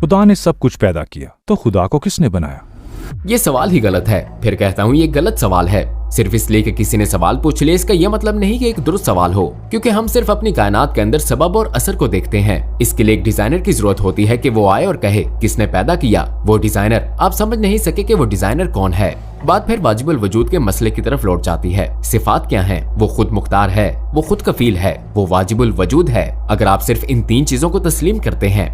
खुदा ने सब कुछ पैदा किया तो खुदा को किसने बनाया? ये सवाल ही गलत है। फिर कहता हूँ ये गलत सवाल है। सिर्फ इसलिए कि किसी ने सवाल पूछ लिया इसका यह मतलब नहीं कि एक दुरुस्त सवाल हो, क्योंकि हम सिर्फ अपनी कायनात के अंदर सबब और असर को देखते हैं। इसके लिए एक डिजाइनर की जरूरत होती है कि वो आए और कहे किसने पैदा किया। वो डिजाइनर, आप समझ नहीं सके कि वो डिजाइनर कौन है। बात फिर वाजिबुल वजूद के मसले की तरफ लौट जाती है। सिफात क्या हैं? वो खुद मुख्तार है, वो खुद कफील है, वो वाजिबुल वजूद है। अगर आप सिर्फ इन 3 चीजों को तस्लीम करते हैं,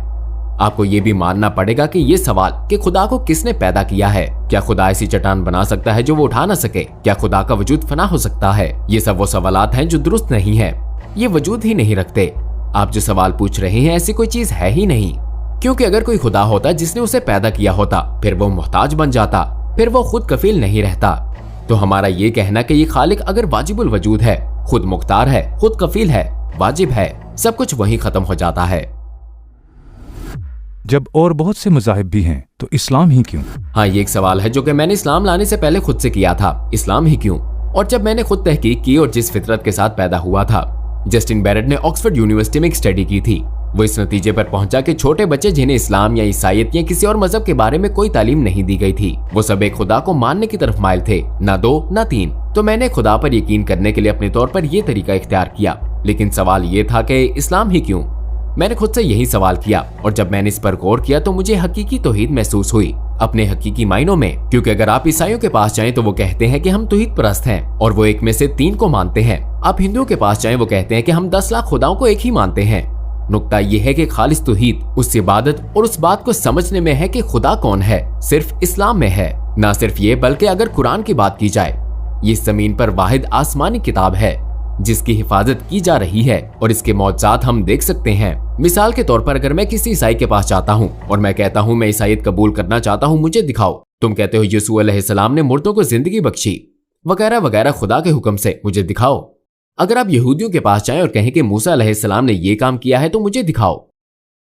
आपको ये भी मानना पड़ेगा कि ये सवाल कि खुदा को किसने पैदा किया है, क्या खुदा ऐसी चट्टान बना सकता है जो वो उठा ना सके? क्या खुदा का वजूद फना हो सकता है? ये सब वो सवालात हैं जो दुरुस्त नहीं है, ये वजूद ही नहीं रखते। आप जो सवाल पूछ रहे हैं ऐसी कोई चीज है ही नहीं, क्योंकि अगर कोई खुदा होता जिसने उसे पैदा किया होता, फिर वो मोहताज बन जाता, फिर वो खुद कफील नहीं रहता। तो हमारा ये कहना कि ये खालिक अगर वाजिबुल वजूद है, खुद मुख्तार है, खुद कफील है, वाजिब है, सब कुछ वहीं खत्म हो जाता है। जब और बहुत से मज़ाहिब भी हैं तो इस्लाम ही क्यों? हाँ, ये एक सवाल है जो कि मैंने इस्लाम लाने से पहले खुद से किया था, इस्लाम ही क्यों? और जब मैंने खुद तहकीक की और जिस फितरत के साथ पैदा हुआ था, जस्टिन बैरेट ने ऑक्सफोर्ड यूनिवर्सिटी में एक स्टडी की थी। वो इस नतीजे पर पहुंचा कि छोटे बच्चे जिन्हें इस्लाम या ईसाईयत या किसी और मजहब के बारे में कोई तालीम नहीं दी गई थी, वो सब एक खुदा को मानने की तरफ माइल थे, ना 2 ना 3। तो मैंने खुदा पर यकीन करने के लिए अपने तौर पर यह तरीका इख्तियार किया। लेकिन सवाल ये था कि इस्लाम ही क्यों? मैंने खुद से यही सवाल किया, और जब मैंने इस पर गौर किया तो मुझे हकीकी तौहीद महसूस हुई, अपने हकीकी मायनों में। क्योंकि अगर आप ईसाइयों के पास जाएं तो वो कहते हैं कि हम तौहीद परस्त हैं और वो एक में से 3 को मानते हैं। आप हिंदुओं के पास जाएं, वो कहते हैं कि हम 10 लाख खुदाओं को एक ही मानते हैं। नुक्ता यह है कि खालिस तौहीद उस इबादत और उस बात को समझने में है कि खुदा कौन है, सिर्फ इस्लाम में है। ना सिर्फ ये, बल्कि अगर कुरान की बात की जाए, ये जमीन पर वाहिद आसमानी किताब है जिसकी हिफाजत की जा रही है और इसके मौजज़ात हम देख सकते हैं। मिसाल के तौर पर अगर मैं किसी ईसाई के पास जाता हूँ और मैं कहता हूँ मैं ईसाईयत कबूल करना चाहता हूँ, मुझे दिखाओ। तुम कहते हो यीशु अलैहिस्सलाम ने मुर्दों को जिंदगी बख्शी, वगैरह वगैरह, खुदा के हुक्म से, मुझे दिखाओ। अगर आप यहूदियों के पास जाएं और कहें कि मूसा अलैहिस्सलाम ने ये काम किया है तो मुझे दिखाओ,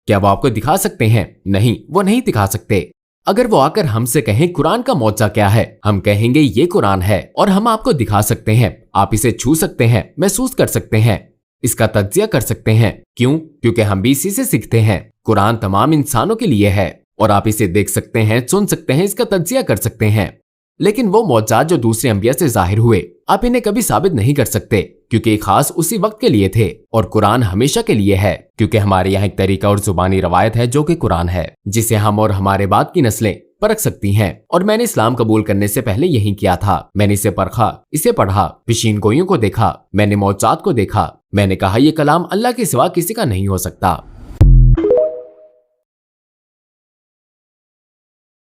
क्या वो आपको दिखा सकते हैं? नहीं, वो नहीं दिखा सकते। अगर वो आकर हमसे कहें कुरान का मौजज़ा क्या है, हम कहेंगे ये कुरान है और हम आपको दिखा सकते हैं, आप इसे छू सकते हैं, महसूस कर सकते हैं, इसका तज्जिया कर सकते हैं। क्यों? क्योंकि हम भी इसी से सीखते हैं। कुरान तमाम इंसानों के लिए है और आप इसे देख सकते हैं, सुन सकते हैं, इसका तज्जिया कर सकते हैं। लेकिन वो मौजज़ात जो दूसरे अंबिया से जाहिर हुए, आप इन्हें कभी साबित नहीं कर सकते, क्योंकि ये खास उसी वक्त के लिए थे। और कुरान हमेशा के लिए है, क्योंकि हमारे यहाँ एक तरीका और जुबानी रवायत है जो कि कुरान है, जिसे हम और हमारे बाद की नस्लें परख सकती हैं। और मैंने इस्लाम कबूल करने से पहले यही किया था। मैंने इसे परखा, इसे पढ़ा, पेशीन गोइयों को देखा, मैंने मौजज़ात को देखा। मैंने कहा यह कलाम अल्लाह के सिवा किसी का नहीं हो सकता।